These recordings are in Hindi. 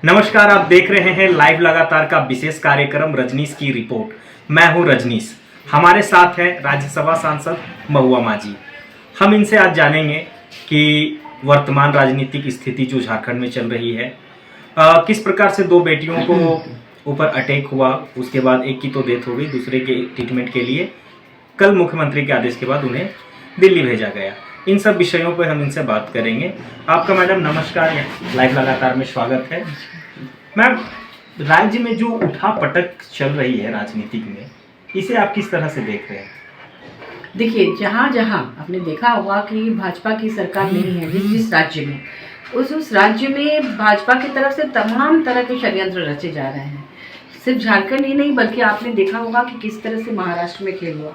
नमस्कार, आप देख रहे हैं लाइव लगातार का विशेष कार्यक्रम रजनीश की रिपोर्ट। मैं हूं रजनीश। हमारे साथ हैं राज्यसभा सांसद महुआ माझी। हम इनसे आज जानेंगे कि वर्तमान राजनीतिक स्थिति जो झारखंड में चल रही है, किस प्रकार से दो बेटियों को ऊपर अटैक हुआ, उसके बाद एक की तो डेथ हो गई, दूसरे के ट्रीटमेंट के लिए कल मुख्यमंत्री के आदेश के बाद उन्हें दिल्ली भेजा गया। इन सब विषयों पर हम इनसे बात करेंगे। आपका मैडम नमस्कार, लाइव लगातार में स्वागत है। मैम, राज्य में जो उठापटक चल रही है राजनीतिक में, इसे आप किस तरह से देख रहे हैं? देखिए, जहाँ जहाँ आपने देखा होगा कि भाजपा की सरकार नहीं है, जिस जिस राज्य में उस राज्य में भाजपा की तरफ से तमाम तरह के षड्यंत्र रचे जा रहे हैं। सिर्फ झारखंड ही नहीं, बल्कि आपने देखा होगा कि किस तरह से महाराष्ट्र में खेल हुआ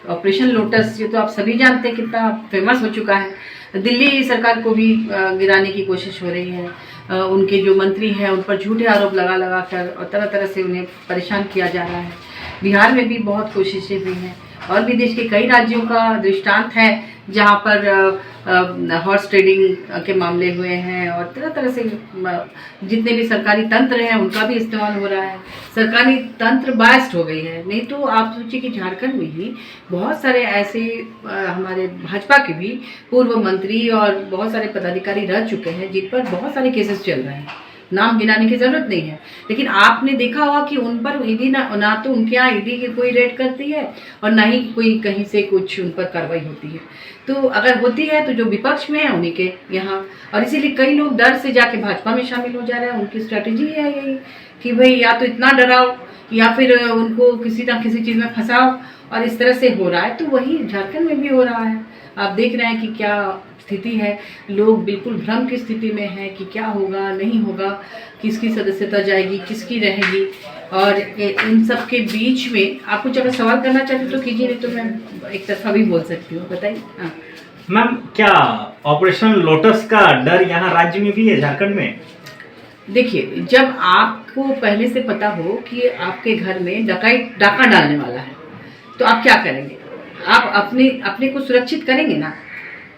ऑपरेशन लोटस, ये तो आप सभी जानते हैं कितना फेमस हो चुका है। दिल्ली सरकार को भी गिराने की कोशिश हो रही है। उनके जो मंत्री हैं उन पर झूठे आरोप लगा लगा कर और तरह तरह से उन्हें परेशान किया जा रहा है। बिहार में भी बहुत कोशिशें हुई हैं और भी देश के कई राज्यों का दृष्टांत है जहां पर हॉर्स ट्रेडिंग के मामले हुए हैं और तरह तरह से जितने भी सरकारी तंत्र हैं उनका भी इस्तेमाल हो रहा है। सरकारी तंत्र बायस्ड हो गई है। नहीं तो आप सोचिए कि झारखंड में ही बहुत सारे ऐसे हमारे भाजपा के भी पूर्व मंत्री और बहुत सारे पदाधिकारी रह चुके हैं जिन पर बहुत सारे केसेस चल रहे हैं। नाम गिनाने की जरूरत नहीं है, लेकिन आपने देखा होगा कि उन पर ईडी ना तो उनके यहाँ ईडी की कोई रेड करती है और ना ही कोई कहीं से कुछ उन पर कार्रवाई होती है। तो अगर होती है तो जो विपक्ष में है उन्हीं के यहाँ, और इसीलिए कई लोग डर से जाके भाजपा में शामिल हो जा रहे हैं। उनकी स्ट्रेटेजी है यही कि भाई या तो इतना डराओ या फिर उनको किसी ना किसी चीज़ में फंसाओ, और इस तरह से हो रहा है। तो वही झारखंड में भी हो रहा है। आप देख रहे हैं कि क्या स्थिति है। लोग बिल्कुल भ्रम की स्थिति में है कि क्या होगा नहीं होगा, किसकी सदस्यता जाएगी, किसकी रहेगी। और इन सब के बीच में आप कुछ अगर सवाल करना चाहते तो कीजिए, नहीं तो मैं एक तरफा भी बोल सकती हूँ। बताइए। हाँ मैम, क्या ऑपरेशन लोटस का डर यहाँ राज्य में भी है, झारखंड में? देखिए, जब आपको पहले से पता हो कि आपके घर में डाका डालने वाला है तो आप क्या करेंगे? आप अपने को सुरक्षित करेंगे ना।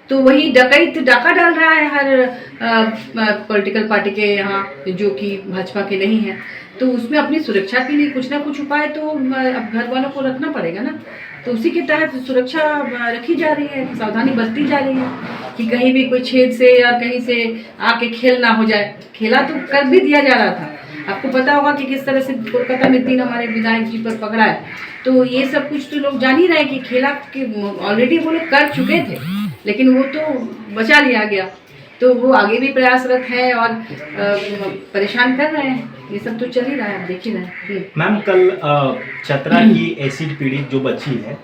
तो वही डकैत डाका डाल रहा है हर पॉलिटिकल पार्टी के यहाँ जो कि भाजपा के नहीं है। तो उसमें अपनी सुरक्षा के लिए कुछ ना कुछ उपाय तो अब घर वालों को रखना पड़ेगा ना। तो उसी के तहत सुरक्षा रखी जा रही है, सावधानी बरती जा रही है कि कहीं भी कोई छेद से या कहीं से आके खेल ना हो जाए। खेला तो कर भी दिया जा रहा था। आपको पता होगा कि किस तरह से कोलकाता में 3 हमारे विधायक जी पर पकड़ा है। तो ये सब कुछ तो लोग जान ही रहे हैं कि खेला के ऑलरेडी वो लोग कर चुके थे, लेकिन वो तो बचा लिया गया। तो वो आगे भी प्रयासरत है और परेशान कर रहे हैं। ये सब तो चल ही रहा है, आप देख ही रहे हैं। मैम, कल चतरा की एसिड पीड़ित जो बच्ची है,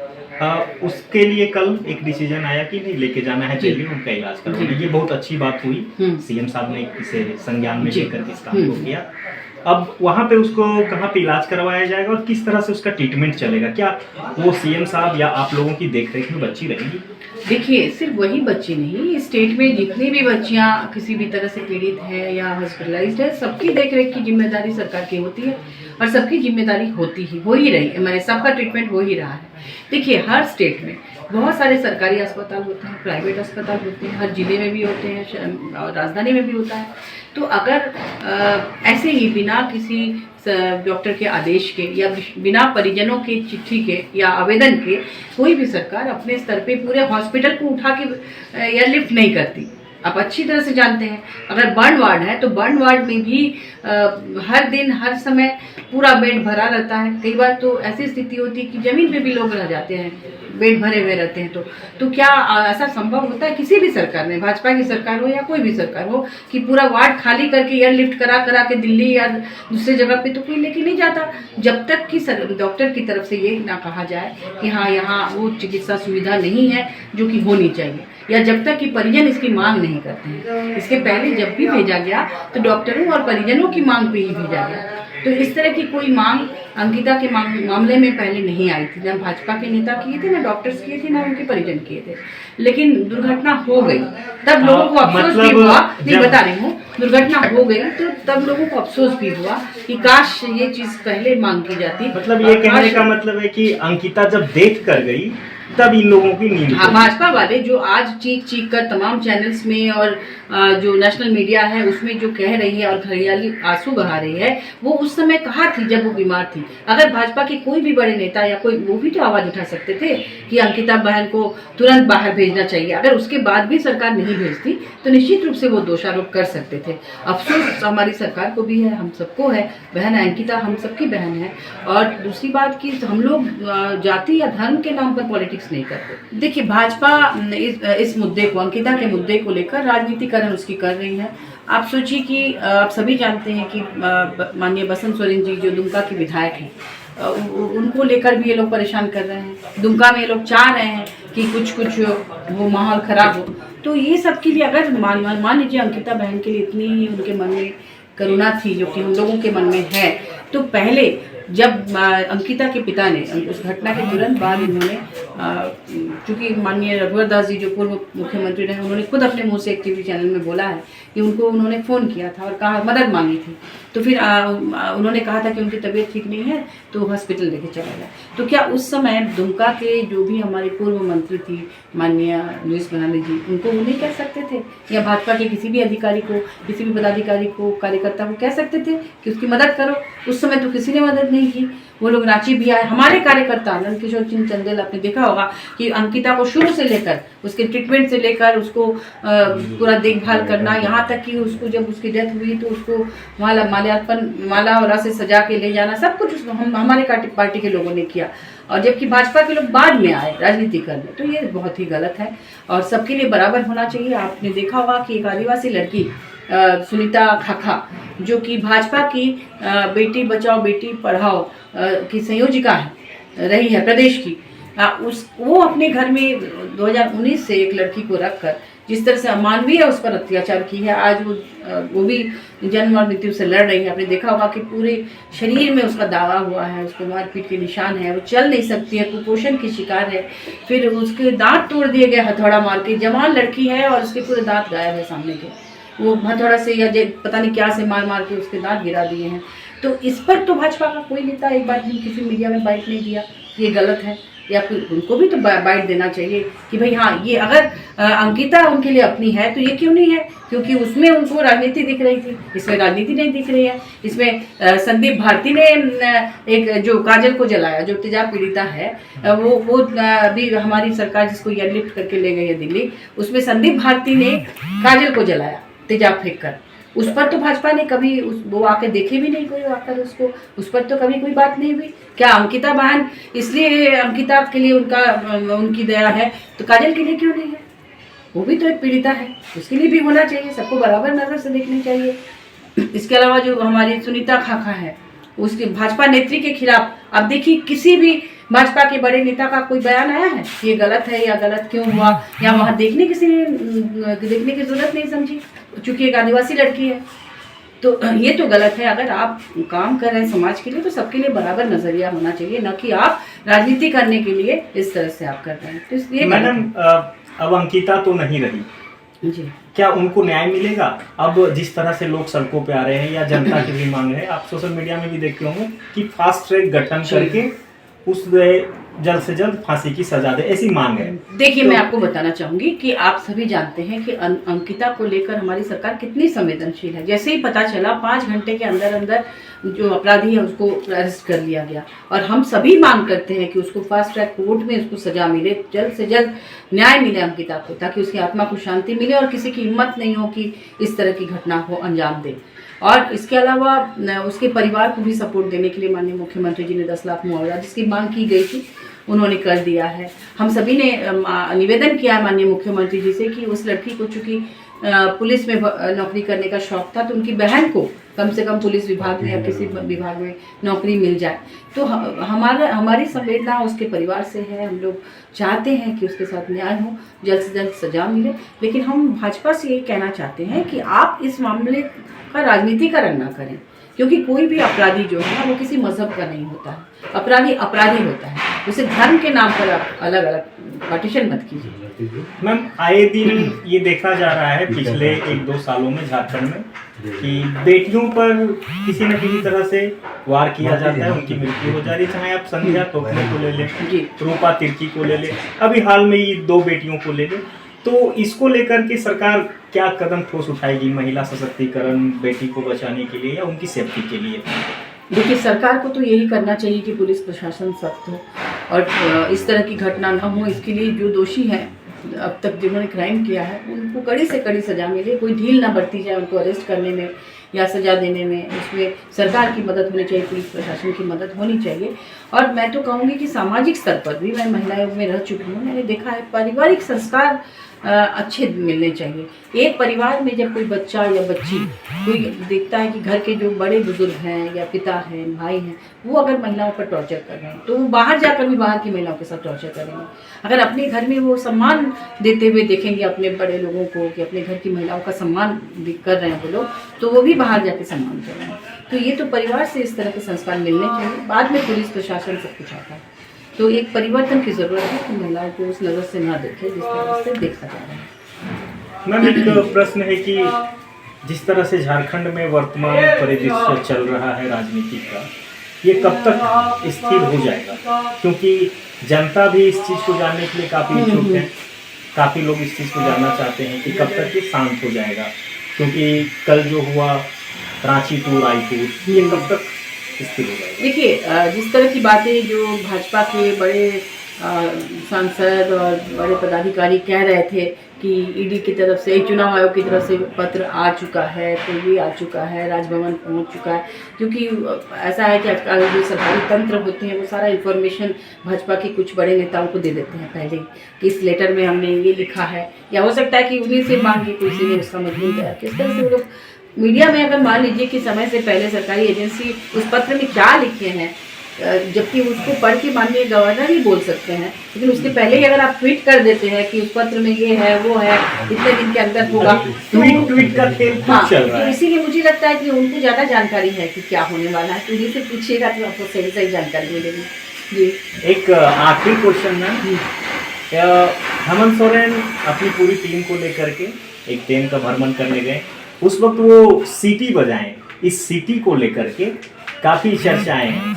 उसके लिए कल एक डिसीजन आया कि नहीं लेके जाना है दिल्ली, उनका इलाज करवाना। ये बहुत अच्छी बात हुई। सीएम साहब ने इसे संज्ञान में लेकर इस काम को किया। अब वहाँ पे उसको कहाँ पे इलाज करवाया जाएगा और किस तरह से उसका ट्रीटमेंट चलेगा? क्या वो सीएम साहब या आप लोगों की देखरेख में बच्ची रहेंगी? देखिए, सिर्फ वही बच्ची नहीं, स्टेट में जितनी भी बच्चियां किसी भी तरह से पीड़ित है या हॉस्पिटलाइज्ड है, सबकी देखरेख की जिम्मेदारी सरकार की होती है और सबकी जिम्मेदारी हो ही रही है। सबका ट्रीटमेंट हो ही रहा है। देखिए, हर स्टेट में बहुत सारे सरकारी अस्पताल होते हैं, प्राइवेट अस्पताल होते हैं, हर जिले में भी होते हैं और राजधानी में भी होता है। तो अगर ऐसे ही बिना किसी डॉक्टर के आदेश के या बिना परिजनों के चिट्ठी के या आवेदन के कोई भी सरकार अपने स्तर पे पूरे हॉस्पिटल को उठा के एयरलिफ्ट नहीं करती। आप अच्छी तरह से जानते हैं, अगर बर्न वार्ड है तो बर्न वार्ड में भी हर दिन हर समय पूरा बेड भरा रहता है। कई बार तो ऐसी स्थिति होती है कि जमीन पे भी लोग रह जाते हैं, बेड भरे हुए रहते हैं। तो क्या ऐसा संभव होता है किसी भी सरकार में, भाजपा की सरकार हो या कोई भी सरकार हो, कि पूरा वार्ड खाली करके एयरलिफ्ट करा के दिल्ली या दूसरी जगह पे तो कोई लेके नहीं जाता, जब तक कि डॉक्टर की तरफ से ये ना कहा जाए कि हाँ यहाँ वो चिकित्सा सुविधा नहीं है जो कि होनी चाहिए, या जब तक कि परिजन इसकी मांग नहीं करते हैं। इसके पहले जब भी भेजा गया तो डॉक्टरों और परिजनों की मांग पे ही भेजा गया। तो इस तरह की कोई मांग अंकिता के मामले में पहले नहीं आई थी। ना भाजपा के नेता किए थे, ना डॉक्टर्स किए थे, ना उनके परिजन किए थे। लेकिन दुर्घटना हो गई तब लोगों को अफसोस भी हुआ। नहीं बता रही हूँ, दुर्घटना हो गई तो तब लोगों को अफसोस भी हुआ कि काश ये चीज पहले मांग की जाती। मतलब ये कहने का मतलब है कि अंकिता जब डेथ कर गई तब इन लोगों की नींद हाँ, भाजपा वाले जो आज चीख चीख कर तमाम चैनल्स में और जो नेशनल मीडिया है उसमें जो कह रही है और घड़ियाली आंसू बहा रही है, वो उस समय कहाँ थी जब वो बीमार थी। अगर भाजपा के कोई भी बड़े नेता या कोई, वो भी तो आवाज उठा सकते थे कि अंकिता बहन को तुरंत बाहर भेजना चाहिए। अगर उसके बाद भी सरकार नहीं भेजती तो निश्चित रूप से वो दोषारोप कर सकते थे। अफसोस हमारी सरकार को भी है, हम सबको है। बहन अंकिता हम सबकी बहन है। और दूसरी बात कि हम लोग जाति या धर्म के नाम पर पॉलिटिक्स नहीं करते। देखिए, भाजपा इस मुद्दे को, अंकिता के मुद्दे को लेकर राजनीतिकरण उसकी कर रही है। आप सोचिए कि आप सभी जानते हैं कि माननीय बसंत सोरेन जी जो दुमका के विधायक हैं, उनको लेकर भी ये लोग परेशान कर रहे हैं। दुमका में ये लोग चाह रहे हैं कि कुछ वो माहौल खराब हो। तो ये सब के लिए अगर मान लीजिए अंकिता बहन के लिए इतनी उनके मन में करुणा थी, जो कि हम लोगों के मन में है, तो पहले जब अंकिता के पिता ने उस घटना के तुरंत बाद इन्होंने, चूंकि माननीय रघुवर दास जी जो पूर्व मुख्यमंत्री रहे, उन्होंने खुद अपने मुंह से एक टीवी चैनल में बोला है कि उन्होंने फ़ोन किया था और कहा, मदद मांगी थी। तो फिर उन्होंने कहा था कि उनकी तबीयत ठीक नहीं है तो हॉस्पिटल लेके चला गया। तो क्या उस समय दुमका के जो भी हमारे पूर्व मंत्री थी माननीय लुईस बनार्जी जी, उनको वो नहीं कह सकते थे, या भाजपा के किसी भी अधिकारी को, किसी भी पदाधिकारी को, कार्यकर्ता को कह सकते थे कि उसकी मदद करो? उस समय तो किसी ने मदद नहीं की। वो लोग रांची भी आए, हमारे कार्यकर्ता नंदकिशोर सिंह चंदेल, आपने देखा होगा कि अंकिता को शुरू से लेकर उसके ट्रीटमेंट से लेकर उसको पूरा देखभाल करना, यहाँ तक कि उसको जब उसकी डेथ हुई तो उसको माला से सजा के ले जाना, सब कुछ हमारे पार्टी के लोगों ने किया। और जबकि भाजपा के लोग बाद में आए राजनीति करने, तो ये बहुत ही गलत है और सबके लिए बराबर होना चाहिए। आपने देखा होगा कि एक आदिवासी लड़की सुनीता खाखा, जो कि भाजपा की बेटी बचाओ बेटी पढ़ाओ की संयोजिका रही है प्रदेश की, वो अपने घर में 2019 से एक लड़की को रखकर जिस तरह से अमानवीय उस पर अत्याचार की है, आज वो भी जन्म और मृत्यु से लड़ रही है। आपने देखा होगा कि पूरे शरीर में उसका दावा हुआ है, उसको मारपीट के निशान है, वो चल नहीं सकती है, कुपोषण की शिकार है। फिर उसके दांत तोड़ दिए गए हथौड़ा मार के, जवान लड़की है और उसके पूरे दांत गायब है सामने के, वो हथौड़ा से या पता नहीं क्या से मार के उसके दांत गिरा दिए हैं। तो इस पर तो भाजपा का कोई नेता एक बार भी किसी मीडिया में बाइट नहीं दिया, ये गलत है। या फिर उनको भी तो बाइट देना चाहिए कि भाई हाँ, ये अगर अंकिता उनके लिए अपनी है तो ये क्यों नहीं है, क्योंकि उसमें उनको राजनीति दिख रही थी, इसमें राजनीति नहीं दिख रही है। इसमें संदीप भारती ने एक जो काजल को जलाया, जो तेजाब पीड़िता है, वो अभी हमारी सरकार जिसको एयरलिफ्ट करके ले गई है दिल्ली, उसमें संदीप भारती ने काजल को जलाया तेजाब फेंक कर। उस पर तो भाजपा ने कभी वो आके देखे भी नहीं, कोई आकर उसको, उस पर तो कभी कोई बात नहीं हुई। क्या अंकिता बहन, इसलिए अंकिता के लिए उनकी दया है तो काजल के लिए क्यों नहीं है? वो भी तो एक पीड़िता है, उसके लिए भी होना चाहिए, सबको बराबर नजर से देखनी चाहिए। इसके अलावा जो हमारी सुनीता खाखा है, उसके भाजपा नेत्री के खिलाफ अब देखिए किसी भी भाजपा के बड़े नेता का कोई बयान आया है ये गलत है या गलत क्यों हुआ, या वहाँ देखने की जरूरत नहीं समझी, चूंकि एक आदिवासी लड़की है। तो ये तो गलत है। अगर आप काम कर रहे हैं समाज के लिए तो सबके लिए बराबर नजरिया होना चाहिए, न कि आप राजनीति करने के लिए इस तरह से आप कर रहे हैं। तो इसलिए मैडम, अब अंकिता तो नहीं रही जी, क्या उनको न्याय मिलेगा? अब जिस तरह से लोग सड़कों पे आ रहे हैं या जनता की भी मांग है, आप सोशल मीडिया में भी देखते होंगे कि फास्ट ट्रैक गठन करके उस जल्द से जल्द फांसी की सजा दे, ऐसी मांग है। देखिए, मैं आपको बताना चाहूंगी कि आप सभी जानते हैं कि अंकिता को लेकर हमारी सरकार कितनी संवेदनशील है। जैसे ही पता चला 5 घंटे के अंदर अंदर जो अपराधी है उसको अरेस्ट कर लिया गया, और हम सभी मांग करते हैं कि उसको फास्ट ट्रैक कोर्ट में उसको सजा मिले, जल्द से जल्द न्याय मिले अंकिता को, ताकि उसकी आत्मा को शांति मिले और किसी की हिम्मत नहीं हो कि इस तरह की घटना को अंजाम दे। और इसके अलावा उसके परिवार को भी सपोर्ट देने के लिए माननीय मुख्यमंत्री जी ने 10 लाख मुआवजा जिसकी मांग की गई थी उन्होंने कर दिया है। हम सभी ने निवेदन किया है माननीय मुख्यमंत्री जी से कि उस लड़की को चूंकि पुलिस में नौकरी करने का शौक था, तो उनकी बहन को कम से कम पुलिस विभाग में या किसी विभाग में नौकरी मिल जाए। तो हमारी संवेदना उसके परिवार से है। हम लोग चाहते हैं कि उसके साथ न्याय हो, जल्द से जल्द सजा मिले। लेकिन हम भाजपा से ये कहना चाहते हैं कि आप इस मामले का राजनीतिकरण ना करें, क्योंकि कोई भी अपराधी जो है ना वो किसी मजहब का नहीं होता है। अपराधी अपराधी होता है, उसे धर्म के नाम पर आप अलग अलग पार्टीशन मत कीजिए। मैम, आए दिन ये देखा जा रहा है पिछले 1-2 सालों में झारखंड में कि बेटियों पर किसी न किसी तरह से वार किया जाता है, उनकी मृत्यु हो जा रही है। चाहे आप संध्या टोपले को ले लें, रूपा तिर्की को ले लें, अभी हाल में ही 2 बेटियों को ले लें। तो इसको लेकर के सरकार क्या कदम ठोस उठाएगी महिला सशक्तिकरण, बेटी को बचाने के लिए या उनकी सेफ्टी के लिए? देखिए, सरकार को तो यही करना चाहिए कि पुलिस प्रशासन सख्त हो और इस तरह की घटना न हो। इसके लिए जो दोषी हैं अब तक जिन्होंने क्राइम किया है उनको कड़ी से कड़ी सज़ा मिले, कोई ढील ना बरती जाए उनको अरेस्ट करने में या सज़ा देने में। इसमें सरकार की मदद होनी चाहिए, पुलिस प्रशासन की मदद होनी चाहिए। और मैं तो कहूँगी कि सामाजिक स्तर पर भी, मैं महिलाओं में रह चुकी हूँ, मैंने देखा है पारिवारिक संस्कार अच्छे मिलने चाहिए। एक परिवार में जब कोई बच्चा या बच्ची कोई देखता है कि घर के जो बड़े बुजुर्ग हैं या पिता हैं, भाई हैं, वो अगर महिलाओं पर टॉर्चर कर रहे हैं तो वो बाहर जाकर भी बाहर की महिलाओं के साथ टॉर्चर करेंगे। अगर अपने घर में वो सम्मान देते हुए देखेंगे अपने बड़े लोगों को कि अपने घर की महिलाओं का सम्मान कर रहे हैं वो लोग, तो वो भी बाहर जाके सम्मान कर रहे हैं। तो ये तो परिवार से इस तरह के संस्कार मिलने चाहिए, बाद में पुलिस प्रशासन सब कुछ आता है। तो एक परिवर्तन की ज़रूरत है कि महिलाओं को उस नज़र से ना देखे जिस तरह से देखा जा रहा है। मैम, एक प्रश्न है कि जिस तरह से झारखंड में वर्तमान परिदृश्य चल रहा है राजनीति का, ये कब तक स्थिर हो जाएगा? क्योंकि जनता भी इस चीज़ को जानने के लिए काफ़ी इच्छुक है, काफ़ी लोग इस चीज़ को जानना चाहते हैं कि कब तक ये शांत हो जाएगा। क्योंकि कल जो हुआ रांची टू रायपुर, ये कब तक स्थिर हो जाएगा? देखिए, जिस तरह की बातें जो भाजपा के बड़े सांसद और बड़े पदाधिकारी कह रहे थे कि ईडी की तरफ से, चुनाव आयोग की तरफ से पत्र आ चुका है, तो ये आ चुका है, राजभवन पहुंच चुका है। क्योंकि ऐसा है कि आजकल जो सरकारी तंत्र होते हैं वो सारा इन्फॉर्मेशन भाजपा के कुछ बड़े नेताओं को दे देते हैं पहले कि इस लेटर में हमने ये लिखा है, या हो सकता है कि उन्हीं से मांग के किसी ने उसका मजमून तैयार किया। इस तरह से वो लोग मीडिया में अगर मान लीजिए कि समय से पहले सरकारी एजेंसी उस पत्र में क्या लिखे हैं, जबकि उसको पढ़ के माननीय गवर्नर ही बोल सकते हैं, लेकिन उसके पहले ही अगर आप ट्वीट कर देते हैं कि उस पत्र में ये है वो है, इतने दिन के अंदर होगा, तो ट्वीट का खेल हाँ, चल रहा तो है। इसीलिए मुझे लगता है कि उनको ज़्यादा जानकारी है कि क्या होने वाला है, तो उन्हीं से पूछिएगा तो आपको सही सही जानकारी मिलेगी। जी, एक आखिरी क्वेश्चन है, हेमंत सोरेन अपनी पूरी टीम को लेकर के एक ट्रेन का भ्रमण करने गए, उस वक्त वो सीटी बजाएं, इस सीटी को लेकर के काफ़ी चर्चाएं हैं।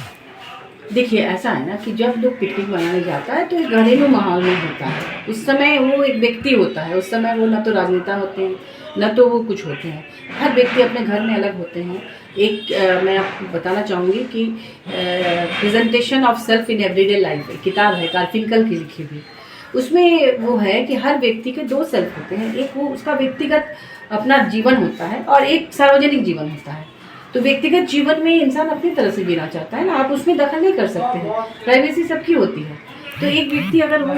देखिए, ऐसा है ना कि जब लोग पिकनिक मनाने जाता है तो एक घरेलू माहौल में होता है। उस समय वो एक व्यक्ति होता है, उस समय वो न तो राजनेता होते हैं न तो वो कुछ होते हैं। हर व्यक्ति अपने घर में अलग होते हैं। मैं आपको बताना चाहूँगी कि presentation of self in everyday life एक किताब है कार्फिंकल की लिखी हुई। उसमें वो है कि हर व्यक्ति के 2 सेल्फ होते हैं, एक वो उसका व्यक्तिगत अपना जीवन होता है और एक सार्वजनिक जीवन होता है। तो व्यक्तिगत जीवन में इंसान अपनी तरह से जीना चाहता है ना, आप उसमें दखल नहीं कर सकते हैं, प्राइवेसी सबकी होती है। तो एक व्यक्ति अगर वो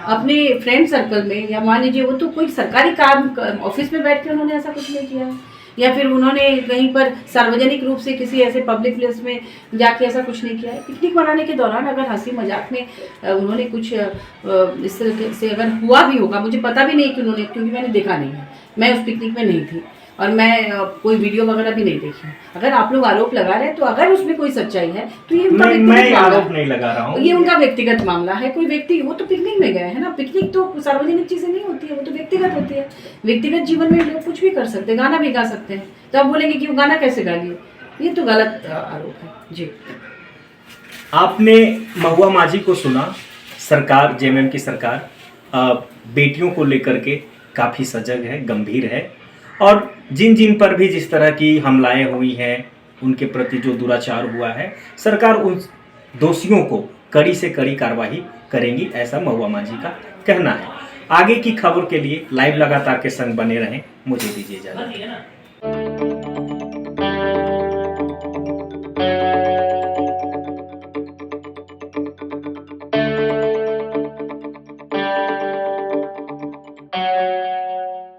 अपने फ्रेंड सर्कल में, या मान लीजिए वो तो कोई सरकारी काम ऑफिस में बैठ के उन्होंने ऐसा कुछ नहीं किया, या फिर उन्होंने कहीं पर सार्वजनिक रूप से किसी ऐसे पब्लिक प्लेस में जाके ऐसा कुछ नहीं किया है। पिकनिक मनाने के दौरान अगर हंसी मजाक में उन्होंने कुछ इस तरह से अगर हुआ भी होगा, मुझे पता भी नहीं कि उन्होंने, क्योंकि मैंने देखा नहीं है, मैं उस पिकनिक में नहीं थी और मैं कोई वीडियो वगैरह भी नहीं देखी। अगर आप लोग आरोप लगा रहे हैं तो अगर उसमें कोई सच्चाई है तो ये उनका मैं आरोप नहीं लगा रहा हूँ, ये उनका व्यक्तिगत मामला है। कोई व्यक्ति, वो तो पिकनिक में गए हैं ना, पिकनिक तो सार्वजनिक चीजें नहीं होती है, वो तो व्यक्तिगत होती है। व्यक्तिगत जीवन में लोग कुछ भी कर सकते हैं, गाना भी गा सकते हैं, तो आप बोलेंगे कि वो गाना कैसे गा लिए, ये तो गलत आरोप है। जी, आपने महुआ माझी को सुना। सरकार, जेएमएम की सरकार बेटियों को लेकर के काफ़ी सजग है, गंभीर है, और जिन जिन पर भी जिस तरह की हमलाएं हुई हैं, उनके प्रति जो दुराचार हुआ है, सरकार उन दोषियों को कड़ी से कड़ी कार्रवाई करेंगी, ऐसा महुआ माझी का कहना है। आगे की खबर के लिए लाइव लगातार के संग बने रहें। मुझे दीजिए इजाजत।